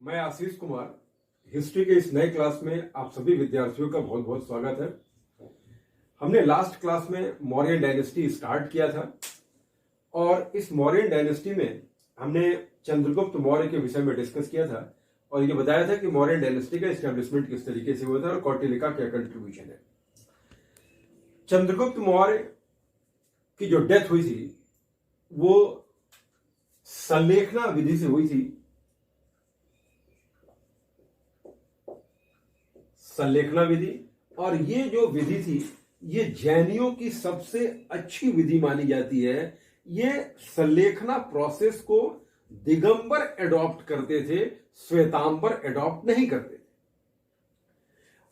मैं आशीष कुमार, हिस्ट्री के इस नए क्लास में आप सभी विद्यार्थियों का बहुत बहुत स्वागत है। हमने लास्ट क्लास में मौर्य डायनेस्टी स्टार्ट किया था और इस मौर्य डायनेस्टी में हमने चंद्रगुप्त मौर्य के विषय में डिस्कस किया था और ये बताया था कि मौर्य डायनेस्टी का एस्टेब्लिशमेंट किस तरीके से हुआ था और कौटिल्य का क्या कंट्रीब्यूशन है। चंद्रगुप्त मौर्य की जो डेथ हुई थी वो संलेखना विधि से हुई थी। संलेखना विधि, और ये जो विधि थी ये जैनियों की सबसे अच्छी विधि मानी जाती है। ये संलेखना प्रोसेस को दिगंबर एडॉप्ट करते थे, श्वेतांबर एडॉप्ट नहीं करते थे।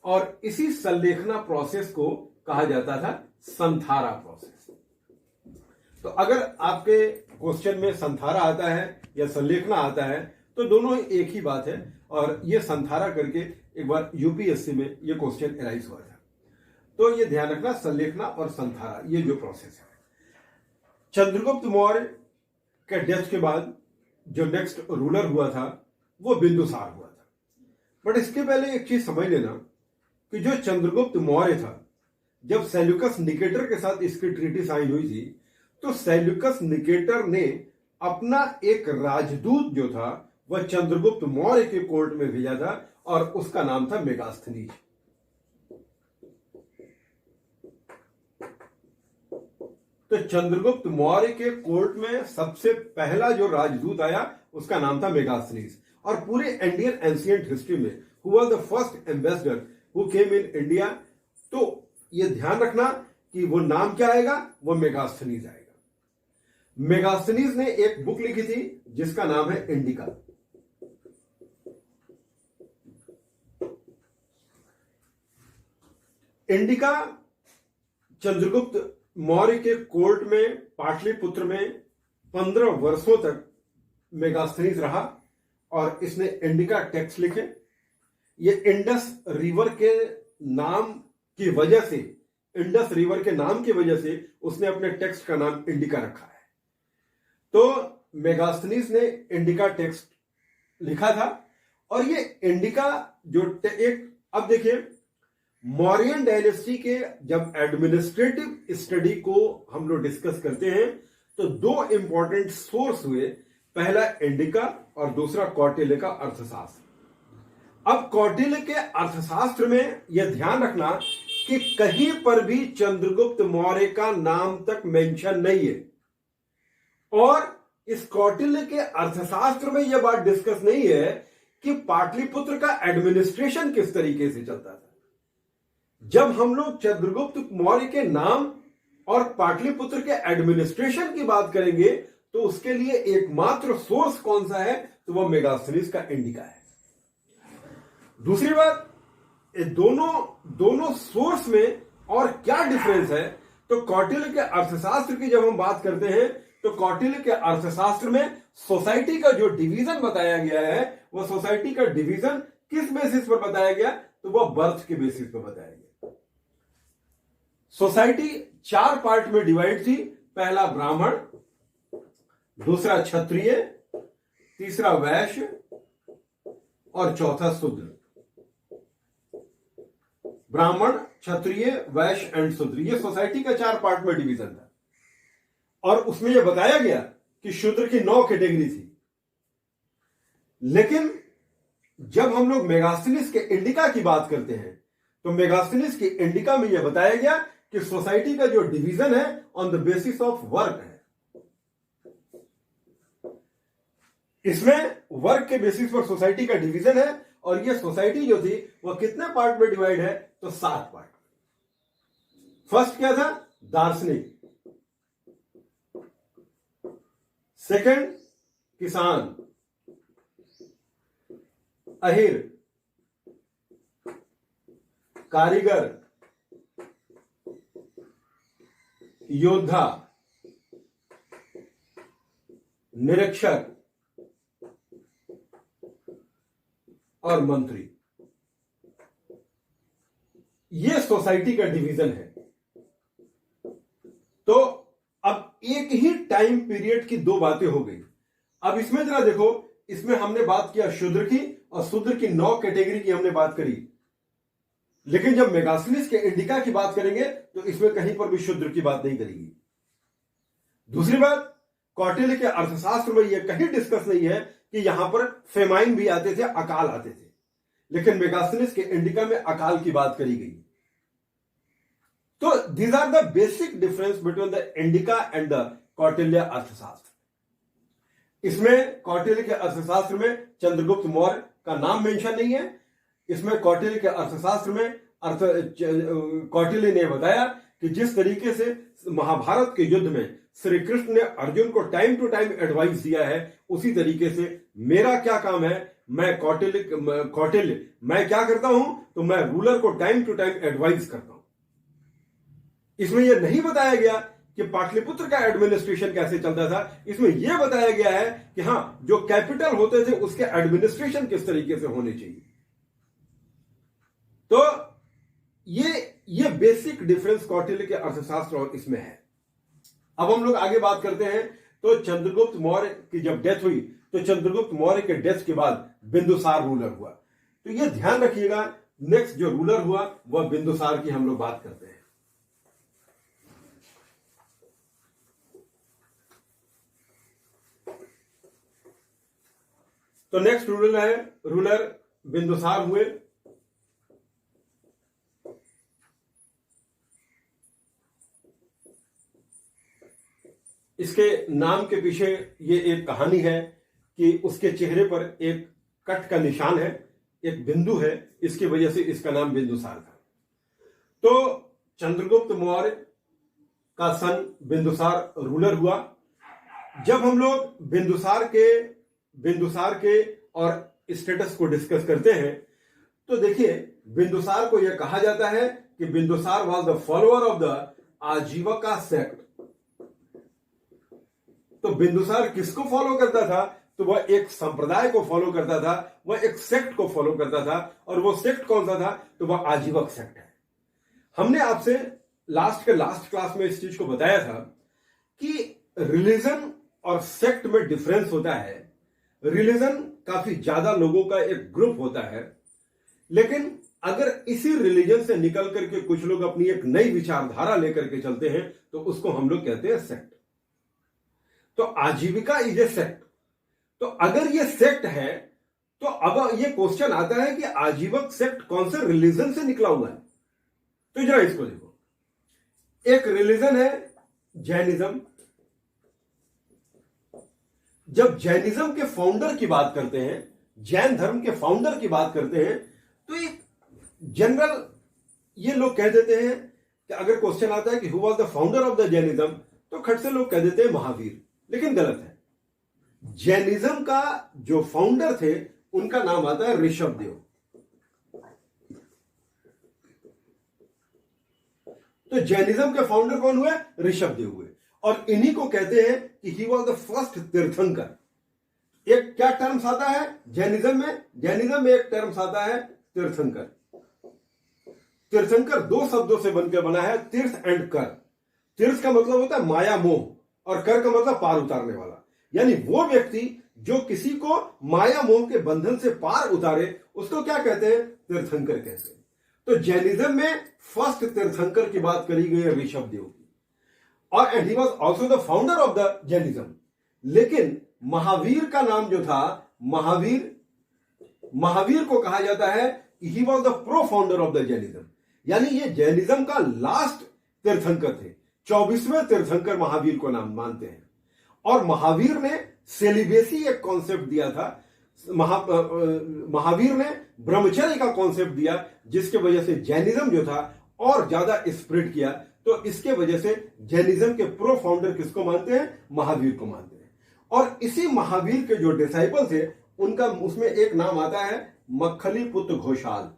और इसी संलेखना प्रोसेस को कहा जाता था संथारा प्रोसेस। तो अगर आपके क्वेश्चन में संथारा आता है या संलेखना आता है तो दोनों एक ही बात है, और ये संथारा करके एक बार यूपीएससी में ये क्वेश्चन एराइज हुआ था। तो ये ध्यान रखना, संलेखना और संथारा ये जो प्रोसेस है। चंद्रगुप्त मौर्य के डेथ के बाद जो नेक्स्ट रूलर हुआ था वो बिंदुसार हुआ था। बट इसके पहले एक चीज समझ लेना कि जो चंद्रगुप्त मौर्य था, जब सेल्यूकस निकेटर के साथ इसकी ट्रीटी साइन हुई थी तो सेल्यूकस निकेटर ने अपना एक राजदूत जो था वह चंद्रगुप्त मौर्य के कोर्ट में भेजा था और उसका नाम था मेगास्थनीज। तो चंद्रगुप्त मौर्य के कोर्ट में सबसे पहला जो राजदूत आया उसका नाम था मेगास्थनीज। और पूरे इंडियन एंशिएंट हिस्ट्री में who was the first ambassador who came in India, तो यह ध्यान रखना कि वो नाम क्या आएगा, वो मेगास्थनीज आएगा। मेगास्थनीज ने एक बुक लिखी थी जिसका नाम है इंडिका। इंडिका चंद्रगुप्त मौर्य के कोर्ट में पाटलिपुत्र में 15 वर्षों तक मेगास्थनीज रहा और इसने इंडिका टेक्स्ट लिखे। ये इंडस रिवर के नाम की वजह से, इंडस रिवर के नाम की वजह से उसने अपने टेक्स्ट का नाम इंडिका रखा है। तो मेगास्थनीज ने इंडिका टेक्स्ट लिखा था और ये इंडिका जो एक, अब देखिए मौर्यन डायनेस्टी के जब एडमिनिस्ट्रेटिव स्टडी को हम लोग डिस्कस करते हैं तो दो इंपॉर्टेंट सोर्स हुए, पहला इंडिका और दूसरा कौटिल्य का अर्थशास्त्र। अब कौटिल्य के अर्थशास्त्र में यह ध्यान रखना कि कहीं पर भी चंद्रगुप्त मौर्य का नाम तक मेंशन नहीं है, और इस कौटिल्य के अर्थशास्त्र में यह बात डिस्कस नहीं है कि पाटलिपुत्र का एडमिनिस्ट्रेशन किस तरीके से चलता था। जब हम लोग चंद्रगुप्त मौर्य के नाम और पाटलिपुत्र के एडमिनिस्ट्रेशन की बात करेंगे तो उसके लिए एकमात्र सोर्स कौन सा है, तो वह मेगास्थनीज का इंडिका है। दूसरी बात, दोनों सोर्स में और क्या डिफरेंस है, तो कौटिल्य के अर्थशास्त्र की जब हम बात करते हैं तो कौटिल्य के अर्थशास्त्र में सोसाइटी का जो डिवीजन बताया गया है वह सोसाइटी का डिवीजन किस बेसिस पर बताया गया, तो वह बर्थ के बेसिस पर बताया गया। सोसाइटी 4 पार्ट में डिवाइड थी, पहला ब्राह्मण, दूसरा क्षत्रिय, तीसरा वैश्य और चौथा शूद्र। ब्राह्मण, क्षत्रिय, वैश्य एंड शूद्र, ये सोसाइटी का 4 पार्ट में डिवीजन था। और उसमें यह बताया गया कि शूद्र की 9 कैटेगरी थी। लेकिन जब हम लोग मेगास्थनीज के इंडिका की बात करते हैं तो मेगास्थनीज के इंडिका में यह बताया गया कि सोसाइटी का जो डिवीजन है on the basis of work है। इसमें वर्क के बेसिस पर सोसाइटी का डिवीजन है, और यह सोसाइटी जो थी वह कितने पार्ट में डिवाइड है, तो 7 पार्ट। फर्स्ट क्या था, दार्शनिक। सेकंड, किसान, अहिर, कारीगर, योद्धा, निरीक्षक और मंत्री। यह सोसाइटी का डिवीजन है। तो अब एक ही टाइम पीरियड की 2 बातें हो गई। अब इसमें जरा देखो, इसमें हमने बात किया शूद्र की, और शूद्र की 9 कैटेगरी की हमने बात करी। लेकिन जब मेगास्थनीज के इंडिका की बात करेंगे तो इसमें कहीं पर भी शूद्र की बात नहीं करेगी। दूसरी बात, कौटिल्य के अर्थशास्त्र में यह कहीं डिस्कस नहीं है कि यहां पर फेमाइन भी आते थे, अकाल आते थे, लेकिन मेगास्थनीज के इंडिका में अकाल की बात करी गई। तो these are the basic difference between the Indica and the Kautilya Arthashastra. इसमें कौटिल्य के अर्थशास्त्र में चंद्रगुप्त मौर्य का नाम मेंशन नहीं है। इसमें कौटिल्य के अर्थशास्त्र में कौटिल्य ने बताया कि जिस तरीके से महाभारत के युद्ध में श्री कृष्ण ने अर्जुन को टाइम टू टाइम एडवाइस दिया है, उसी तरीके से मेरा क्या काम है, मैं कौटिल्य मैं क्या करता हूं, तो मैं रूलर को टाइम टू टाइम एडवाइस करता हूं। इसमें यह नहीं बताया गया कि पाटलिपुत्र का एडमिनिस्ट्रेशन कैसे चलता था। इसमें यह बताया गया है कि हां, जो कैपिटल होते थे उसके एडमिनिस्ट्रेशन किस तरीके से होने चाहिए। तो ये बेसिक डिफरेंस कौटिल्य के अर्थशास्त्र और इसमें है। अब हम लोग आगे बात करते हैं। तो चंद्रगुप्त मौर्य की जब डेथ हुई तो चंद्रगुप्त मौर्य के डेथ के बाद बिंदुसार रूलर हुआ। तो यह ध्यान रखिएगा, नेक्स्ट जो रूलर हुआ वह बिंदुसार की हम लोग बात करते हैं। तो नेक्स्ट रूलर बिंदुसार हुए। इसके नाम के पीछे ये एक कहानी है कि उसके चेहरे पर एक कट का निशान है, एक बिंदु है, इसकी वजह से इसका नाम बिंदुसार था। तो चंद्रगुप्त मौर्य का सन बिंदुसार रूलर हुआ। जब हम लोग बिंदुसार के और स्टेटस को डिस्कस करते हैं तो देखिए, बिंदुसार को यह कहा जाता है कि Bindusara was the follower of the Ajivika sect. तो बिंदुसार किसको फॉलो करता था? तो वह एक संप्रदाय को फॉलो करता था, वह एक सेक्ट को फॉलो करता था। और वो सेक्ट कौन सा था? तो वह आजीवक सेक्ट है। हमने आपसे लास्ट क्लास में इस चीज को बताया था कि रिलीजन और सेक्ट में डिफरेंस होता है। रिलीजन काफी ज्यादा लोगों का एक ग्रुप होता है, लेकिन अगर इसी रिलीजन से निकल करके कुछ लोग अपनी एक नई विचारधारा लेकर के चलते हैं तो उसको हम लोग कहते हैं सेक्ट। तो आजीविका इज ए सेक्ट। तो अगर ये सेक्ट है तो अब ये क्वेश्चन आता है कि आजीवक सेक्ट कौन से रिलीजन से निकला हुआ है। तो जरा इसको देखो, एक रिलीजन है जैनिज्म। जब जैनिज्म के फाउंडर की बात करते हैं, जैन धर्म के फाउंडर की बात करते हैं, तो एक जनरल ये लोग कह देते हैं कि अगर क्वेश्चन आता है कि who was the founder of the Jainism, तो खट से लोग कह देते हैं महावीर, लेकिन गलत है। जैनिज्म का जो फाउंडर थे उनका नाम आता है ऋषभदेव। तो जैनिज्म के फाउंडर कौन हुए? ऋषभदेव हुए। और इन्हीं को कहते हैं कि ही वॉज द फर्स्ट तीर्थंकर। एक क्या टर्म्स आता है जैनिज्म में एक टर्म्स आता है तीर्थंकर। तीर्थंकर दो शब्दों से बनकर बना है, तीर्थ एंड कर। तीर्थ का मतलब होता है माया मोह, और कर का मतलब पार उतारने वाला। यानी वो व्यक्ति जो किसी को माया मोह के बंधन से पार उतारे उसको क्या कहते हैं? तीर्थंकर कहते हैं। तो जैनिज्म में फर्स्ट तीर्थंकर की बात करी गई है ऋषभदेव की, और and he was also the founder of the Jainism. लेकिन महावीर का नाम जो था, महावीर को कहा जाता है he was the pro founder of the Jainism. यानी ये जैनिज्म का लास्ट तीर्थंकर थे, 24वें तीर्थंकर महावीर को नाम मानते हैं। और महावीर ने सेलिबेसी एक कॉन्सेप्ट दिया था, महावीर ने ब्रह्मचर्य का कॉन्सेप्ट दिया, जिसके वजह से जैनिज्म जो था और ज्यादा स्प्रेड किया। तो इसके वजह से जैनिज्म के प्रो फाउंडर किसको मानते हैं? महावीर को मानते हैं। और इसी महावीर के जो डिसाइपल थे उनका उसमें एक नाम आता है मक्खली पुत्र घोषाल।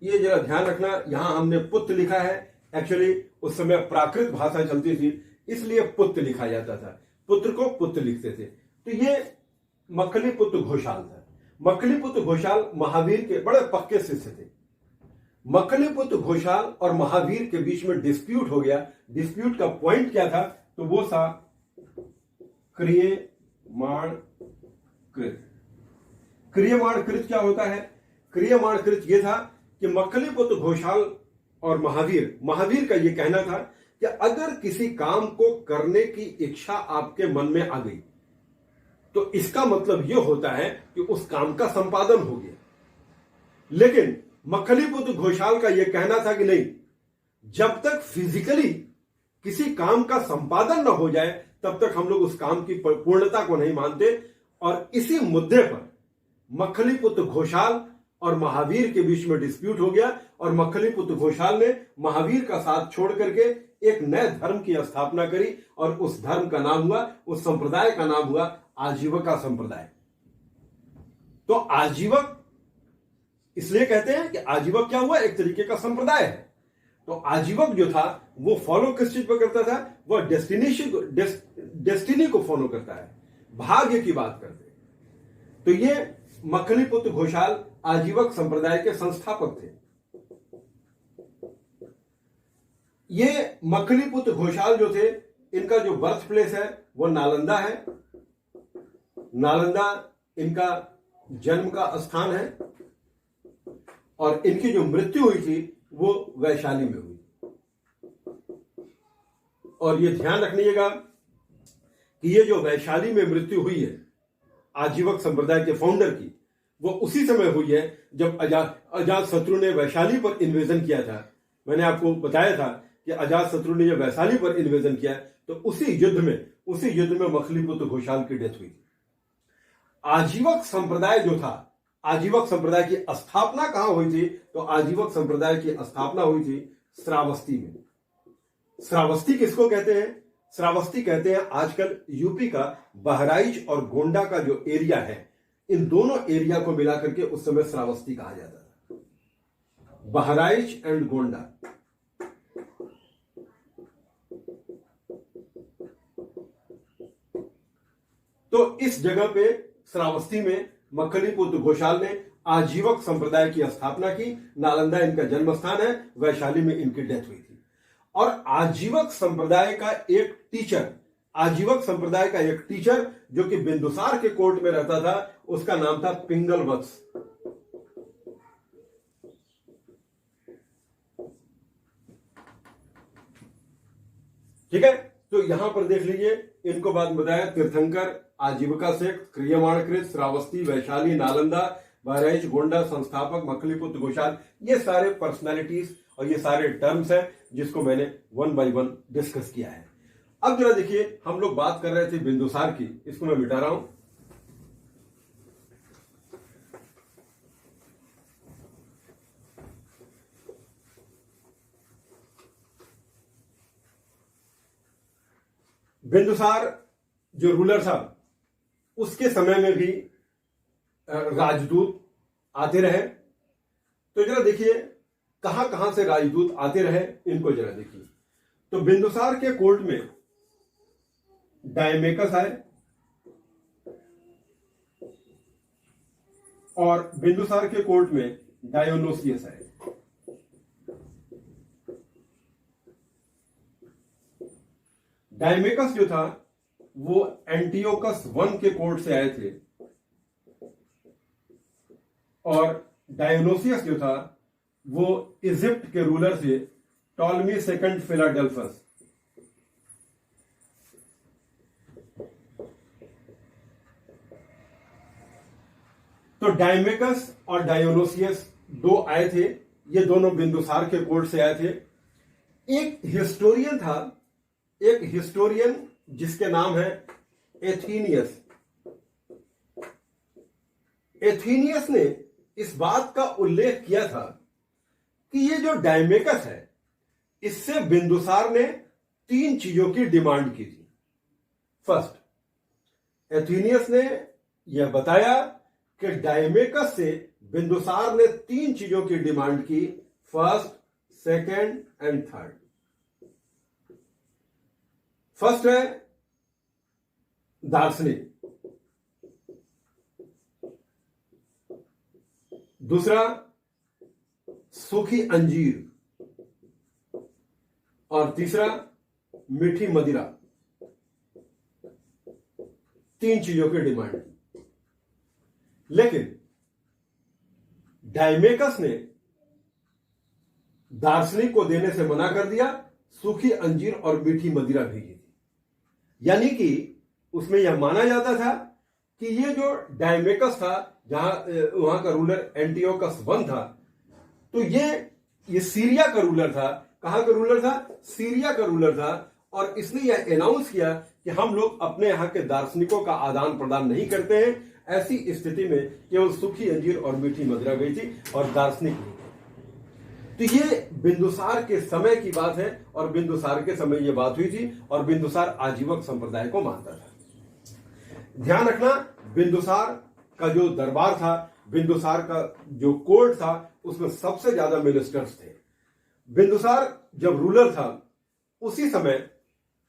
ये जरा ध्यान रखना, यहां हमने पुत्र लिखा है, एक्चुअली उस समय प्राकृत भाषा चलती थी इसलिए पुत्र लिखा जाता था, पुत्र को पुत्र लिखते थे। तो ये मक्खली पुत्र घोषाल था। मक्खली पुत्र घोषाल महावीर के बड़े पक्के शिष्य थे। मक्खली पुत्र घोषाल और महावीर के बीच में डिस्प्यूट हो गया। डिस्प्यूट का पॉइंट क्या था? तो वो था क्रियमाणकृत। क्रियमाणकृत क्या होता है? क्रियमाणकृत यह था कि मक्खलीपुत्र घोषाल और महावीर का यह कहना था कि अगर किसी काम को करने की इच्छा आपके मन में आ गई तो इसका मतलब यह होता है कि उस काम का संपादन हो गया। लेकिन मक्खलीपुत्र घोषाल का यह कहना था कि नहीं, जब तक फिजिकली किसी काम का संपादन न हो जाए तब तक हम लोग उस काम की पूर्णता को नहीं मानते। और इसी मुद्दे पर मक्खलीपुत्र घोषाल और महावीर के बीच में डिस्प्यूट हो गया और मक्खलीपुत्र घोषाल ने महावीर का साथ छोड़ करके एक नए धर्म की स्थापना करी और उस धर्म का नाम हुआ, उस संप्रदाय का नाम हुआ आजीवका संप्रदाय। तो आजीवक इसलिए कहते हैं कि आजीवक क्या हुआ? एक तरीके का संप्रदाय है। तो आजीवक जो था वो फॉलो किस चीज पर करता था? वह डेस्टिनी को फॉलो करता है, भाग्य की बात करते हैं। तो ये मक्खलीपुत्र घोषाल आजीवक संप्रदाय के संस्थापक थे। ये मक्खलीपुत्र घोषाल जो थे, इनका जो बर्थ प्लेस है वो नालंदा है। नालंदा इनका जन्म का स्थान है और इनकी जो मृत्यु हुई थी वो वैशाली में हुई। और ये ध्यान रखिएगा कि ये जो वैशाली में मृत्यु हुई है आजीवक संप्रदाय के फाउंडर की, वो उसी समय हुई है जब अजात शत्रु ने वैशाली पर इन्वेजन किया था। मैंने आपको बताया था कि अजात शत्रु ने जब वैशाली पर इन्वेजन किया तो उसी युद्ध में मक्खलीपुत्र घोषाल की डेथ हुई थी। आजीवक संप्रदाय जो था, आजीवक संप्रदाय की स्थापना कहां हुई थी? तो आजीवक संप्रदाय की स्थापना हुई थी श्रावस्ती में। श्रावस्ती किसको कहते हैं? श्रावस्ती कहते हैं आजकल यूपी का बहराइच और गोंडा का जो एरिया है, इन दोनों एरिया को मिलाकर के उस समय श्रावस्ती कहा जाता था। बहराइच एंड गोंडा। तो इस जगह पे श्रावस्ती में मक्खलीपुत्र घोषाल ने आजीवक संप्रदाय की स्थापना की। नालंदा इनका जन्म स्थान है, वैशाली में इनकी डेथ हुई थी। और आजीवक संप्रदाय का एक टीचर जो कि बिंदुसार के कोर्ट में रहता था, उसका नाम था पिंगल वत्स। ठीक है, तो यहां पर देख लीजिए, इनको बाद में बताया तीर्थंकर, आजीविका सेठ, क्रियमाणकृत, श्रावस्ती, वैशाली, नालंदा, बहराइच, गोंडा, संस्थापक मक्खलीपुत्र घोषाल, ये सारे पर्सनालिटीज और ये सारे टर्म्स हैं जिसको मैंने वन बाय वन डिस्कस किया है। अब जरा देखिए, हम लोग बात कर रहे थे बिंदुसार की, इसको मैं मिटा रहा हूं। बिंदुसार जो रूलर था उसके समय में भी राजदूत आते रहे। तो जरा देखिए कहां कहां से राजदूत आते रहे, इनको जरा देखिए। तो बिंदुसार के कोर्ट में डायमेकस आए और बिंदुसार के कोर्ट में डायोनोसियस आए। डायमेकस जो था वो एंटियोकस I के कोर्ट से आए थे और डायोनोसियस जो था वो इजिप्ट के रूलर से टॉलमी II फिलाडेल्फस। तो डायमेकस और डायोनोसियस दो आए थे, ये दोनों बिंदुसार के कोर्ट से आए थे। एक हिस्टोरियन था, एक हिस्टोरियन जिसके नाम है एथीनियस। एथीनियस ने इस बात का उल्लेख किया था कि ये जो डायमेकस है इससे बिंदुसार ने 3 चीजों की डिमांड की थी। फर्स्ट, एथीनियस ने यह बताया कि डायमेकस से बिंदुसार ने 3 चीजों की डिमांड की, first, second and third. First है दार्शनिक, दूसरा सूखी अंजीर और तीसरा मीठी मदिरा। 3 चीजों की डिमांड की। लेकिन डायमेकस ने दार्शनिक को देने से मना कर दिया, सूखी अंजीर और मीठी मदिरा भेजी थी। यानी कि उसमें यह माना जाता था कि ये जो डायमेकस था, वहां का रूलर एंटियोकस I था, तो ये सीरिया का रूलर था। कहां का रूलर था? सीरिया का रूलर था। और इसने यह अनाउंस किया कि हम लोग अपने यहां के दार्शनिकों का आदान प्रदान नहीं करते हैं। ऐसी स्थिति में केवल सूखी अंजीर और मीठी मदिरा गई थी और दार्शनिक नहीं थे। तो ये बिंदुसार के समय की बात है और बिंदुसार के समय ये बात हुई थी और बिंदुसार आजीवक संप्रदाय को मानता था। ध्यान रखना, बिंदुसार का जो दरबार था, बिंदुसार का जो कोर्ट था, उसमें सबसे ज्यादा मिनिस्टर्स थे। बिंदुसार जब रूलर था उसी समय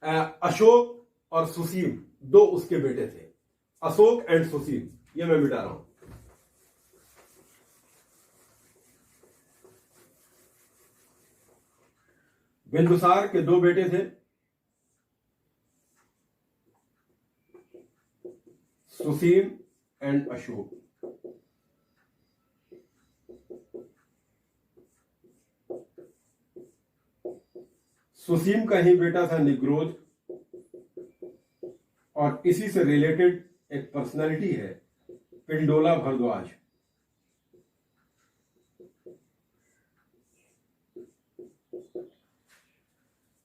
अशोक और सुसीम, 2 उसके बेटे थे, अशोक एंड सुसीम। ये मैं मिटा रहा हूं। बिंदुसार के 2 बेटे थे, सुसीम एंड अशोक। सुसीम का ही बेटा था निग्रोध, और इसी से रिलेटेड एक पर्सनालिटी है पिंडोला भारद्वाज।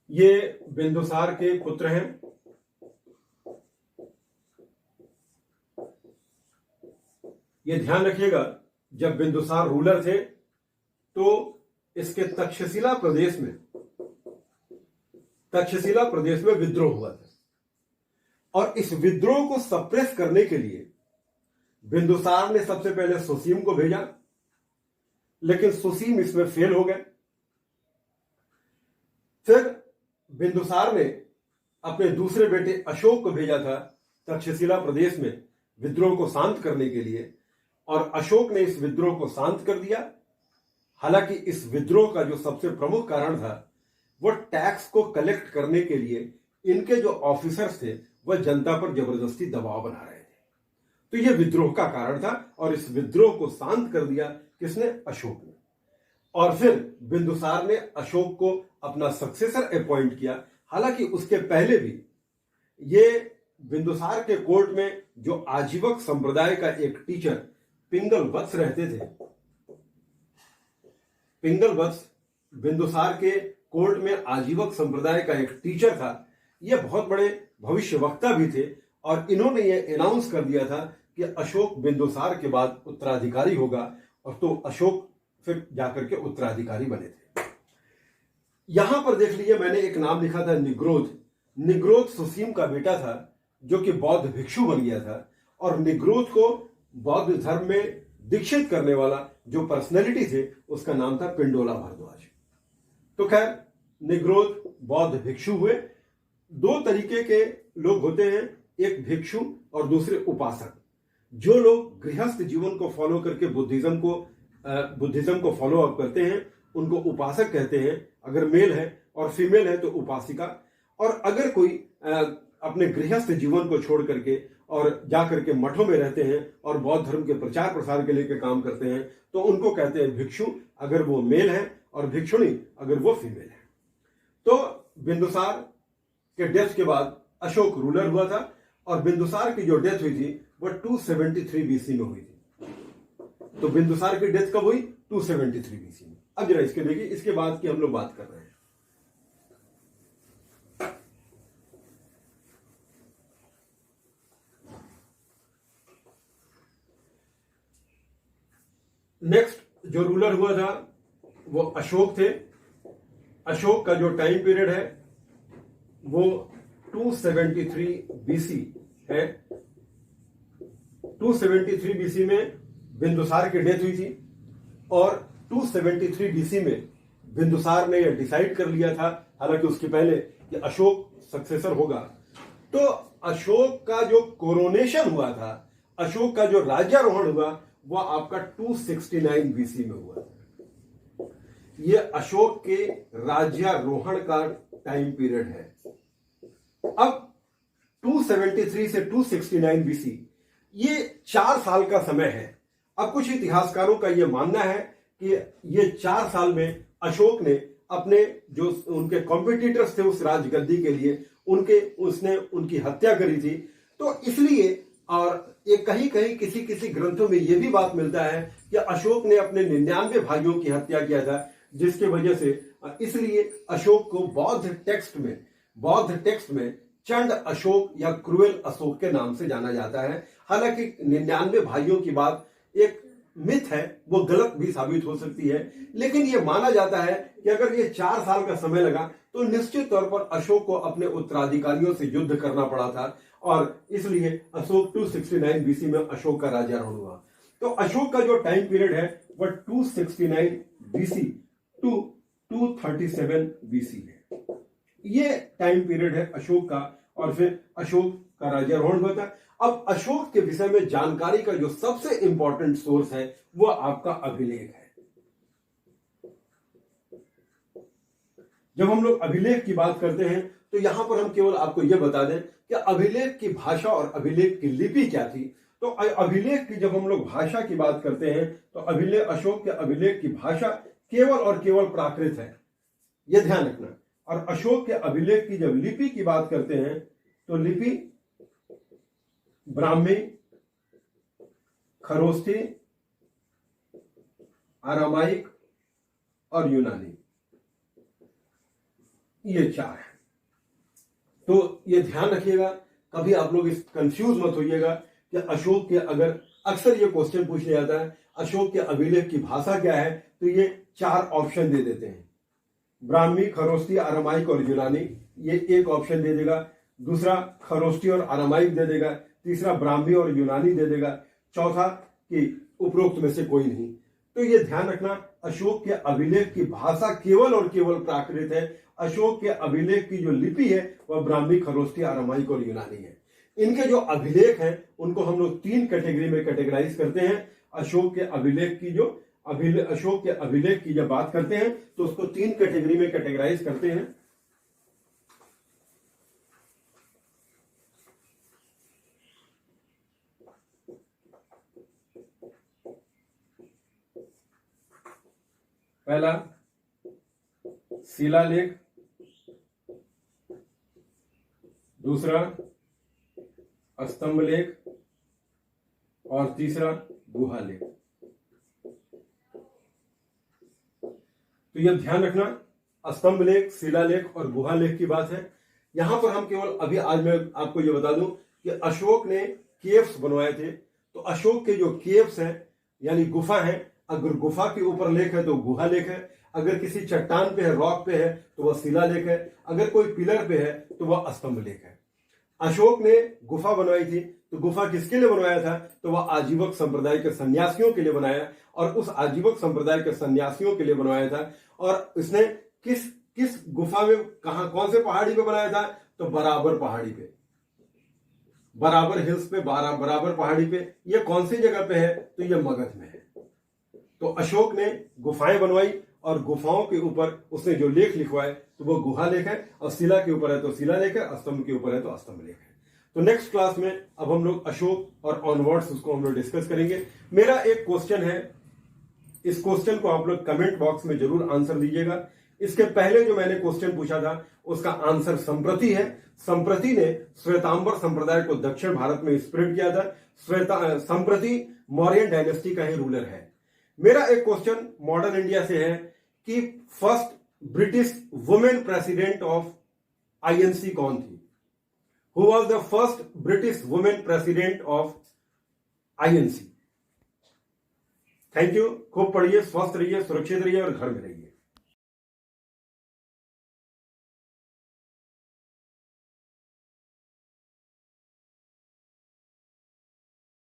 ये बिंदुसार के पुत्र हैं। ये ध्यान रखिएगा, जब बिंदुसार रूलर थे तो इसके तक्षशिला प्रदेश में विद्रोह हुआ था, और इस विद्रोह को सप्रेस करने के लिए बिंदुसार ने सबसे पहले सुसीम को भेजा, लेकिन सुसीम इसमें फेल हो गए। फिर बिंदुसार ने अपने दूसरे बेटे अशोक को भेजा था तक्षशिला प्रदेश में विद्रोह को शांत करने के लिए, और अशोक ने इस विद्रोह को शांत कर दिया। हालांकि इस विद्रोह का जो सबसे प्रमुख कारण था वो टैक्स को कलेक्ट करने के लिए इनके जो ऑफिसर्स थे वह जनता पर जबरदस्ती दबाव बना रहे थे। तो यह विद्रोह का कारण था, और इस विद्रोह को शांत कर दिया किसने? अशोक ने। और फिर बिंदुसार ने अशोक को अपना सक्सेसर अपॉइंट किया। हालांकि उसके पहले भी ये बिंदुसार के कोर्ट में जो आजीवक संप्रदाय का एक टीचर पिंगल वत्स रहते थे, पिंगल वत्स बिंदुसार के कोर्ट में आजीवक संप्रदाय का एक टीचर था। यह बहुत बड़े भविष्यवक्ता भी थे, और इन्होंने यह अनाउंस कर दिया था कि अशोक बिंदुसार के बाद उत्तराधिकारी होगा, और तो अशोक फिर जाकर के उत्तराधिकारी बने थे। यहां पर देख लीजिए, मैंने एक नाम लिखा था निग्रोध। निग्रोध सुसीम का बेटा था जो कि बौद्ध भिक्षु बन गया था, और निग्रोध को बौद्ध धर्म में दीक्षित करने वाला जो पर्सनैलिटी थे उसका नाम था पिंडोला भारद्वाज। तो खैर, निग्रोध बौद्ध भिक्षु हुए। 2 तरीके के लोग होते हैं, एक भिक्षु और दूसरे उपासक। जो लोग गृहस्थ जीवन को फॉलो करके बुद्धिज्म को फॉलो अप करते हैं उनको उपासक कहते हैं, अगर मेल है, और फीमेल है तो उपासिका। और अगर कोई अपने गृहस्थ जीवन को छोड़ करके और जाकर के मठों में रहते हैं और बौद्ध धर्म के प्रचार प्रसार के लिए काम करते हैं तो उनको कहते हैं भिक्षु, अगर वो मेल है, और भिक्षुणी अगर वो फीमेल है। तो बिंदुसार के डेथ के बाद अशोक रूलर हुआ था, और बिंदुसार की जो डेथ हुई थी वह 273 बीसी में हुई थी। तो बिंदुसार की डेथ कब हुई? 273 बीसी में। अब जरा इसके देखिए, इसके बाद की हम लोग बात कर रहे हैं। नेक्स्ट जो रूलर हुआ था वो अशोक थे। अशोक का जो टाइम पीरियड है वो 273 बीसी है। 273 बीसी में बिंदुसार की डेथ हुई थी, और 273 बीसी में बिंदुसार ने यह डिसाइड कर लिया था, हालांकि उसके पहले, कि अशोक सक्सेसर होगा। तो अशोक का जो कोरोनेशन हुआ था, अशोक का जो राज्यारोहण हुआ, वह आपका 269 बीसी में हुआ। यह अशोक के राज्यारोहण का टाइम पीरियड है। अब 273 से 269 बीसी, ये 4 साल का समय है। अब कुछ इतिहासकारों का यह मानना है कि ये 4 साल में अशोक ने अपने जो उनके कॉम्पिटिटर्स थे उस राजगद्दी के लिए, उसने उनकी हत्या करी थी। तो इसलिए, और ये कहीं कहीं किसी किसी ग्रंथों में यह भी बात मिलता है कि अशोक ने अपने 99 भाइयों की हत्या किया था, जिसके वजह से इसलिए अशोक को बौद्ध टेक्स्ट में चंड अशोक या क्रूएल अशोक के नाम से जाना जाता है। हालांकि 99 भाइयों की बात एक मिथ है, वो गलत भी साबित हो सकती है, लेकिन यह माना जाता है कि अगर ये 4 साल का समय लगा तो निश्चित तौर पर अशोक को अपने उत्तराधिकारियों से युद्ध करना पड़ा था, और इसलिए अशोक 269 बीसी में अशोक का राज्यारोहण हुआ। तो अशोक का जो टाइम पीरियड है वह 269 बीसी टू 237 बीसी है। ये टाइम पीरियड है अशोक का, और फिर अशोक का राज्यारोहण हुआ था। अब अशोक के विषय में जानकारी का जो सबसे इंपॉर्टेंट सोर्स है वह आपका अभिलेख है। जब हम लोग अभिलेख की बात करते हैं तो यहां पर हम केवल आपको यह बता दें कि अभिलेख की भाषा और अभिलेख की लिपि क्या थी। तो अभिलेख की जब हम लोग भाषा की बात करते हैं तो अशोक के अभिलेख की भाषा केवल और केवल प्राकृत है, यह ध्यान रखना। और अशोक के अभिलेख की जब लिपि की बात करते हैं तो लिपि ब्राह्मी, खरोष्ठी, आरामाइक और यूनानी, ये 4 है। तो ये ध्यान रखिएगा, कभी आप लोग इस कंफ्यूज मत होइएगा कि अशोक के, अगर अक्सर ये क्वेश्चन पूछ लिया जाता है अशोक के अभिलेख की भाषा क्या है, तो ये 4 ऑप्शन दे देते हैं, ब्राह्मी, खरोष्ठी, आरामाइक और यूनानी। ये एक ऑप्शन दे देगा, दूसरा खरोष्ठी और आरामाइक दे देगा, तीसरा ब्राह्मी और यूनानी दे देगा, चौथा कि उपरोक्त में से कोई नहीं। तो ये ध्यान रखना, अशोक के अभिलेख की भाषा केवल और केवल प्राकृत है। अशोक के अभिलेख की जो लिपि है वह ब्राह्मी, खरोष्ठी, आरामाइक और यूनानी है। इनके जो अभिलेख हैं उनको हम लोग 3 कैटेगरी में कैटेगराइज करते हैं। अशोक के अभिलेख की जब बात करते हैं तो उसको 3 कैटेगरी में कैटेगराइज करते हैं। पहला शिलालेख, दूसरा स्तंभ लेख और तीसरा गुहा लेख। तो यह ध्यान रखना, स्तंभ लेख, शिलालेख और गुहा लेख की बात है। यहां पर हम केवल आज मैं आपको यह बता दूं कि अशोक ने केव्स बनवाए थे। तो अशोक के जो केव्स हैं यानी गुफा है, अगर गुफा के ऊपर लेख है तो गुहा लेख है, अगर किसी चट्टान पे है, रॉक पे है तो वह शिलालेख है, अगर कोई पिलर पे है तो वह स्तंभ लेख है। अशोक ने गुफा बनवाई थी, तो गुफा किसके लिए बनवाया था, तो वह आजीवक संप्रदाय के सन्यासियों के लिए बनाया, और उस आजीवक संप्रदाय के सन्यासियों के लिए बनवाया था। और इसने किस गुफा में, कौन से पहाड़ी पे बनाया था, तो बराबर पहाड़ी पे, बराबर हिल्स पे, बराबर पहाड़ी पे। ये कौन सी जगह पे है, तो ये मगध में है। तो अशोक ने गुफाएं बनवाई और गुफाओं के ऊपर उसने जो लेख लिखवाए तो वो गुहा लेख है, और शिला के ऊपर है तो शिला लेख है, स्तंभ के ऊपर है तो स्तंभ लेख है। तो नेक्स्ट क्लास में अब हम लोग अशोक और ऑनवर्ड्स उसको हम लोग डिस्कस करेंगे। मेरा एक क्वेश्चन है, इस क्वेश्चन को आप लोग कमेंट बॉक्स में जरूर आंसर दीजिएगा। इसके पहले जो मैंने क्वेश्चन पूछा था उसका आंसर संप्रति है। संप्रति ने श्वेतांबर संप्रदाय को दक्षिण भारत में स्प्रेड किया था। संप्रति मौर्यन डायनेस्टी का ही रूलर है। मेरा एक क्वेश्चन मॉडर्न इंडिया से है कि first British women president of INC कौन थी? Who was the first British women president of INC? Thank you. खूब पढ़िए, स्वस्थ रहिए, सुरक्षित रहिए और घर में रहिए।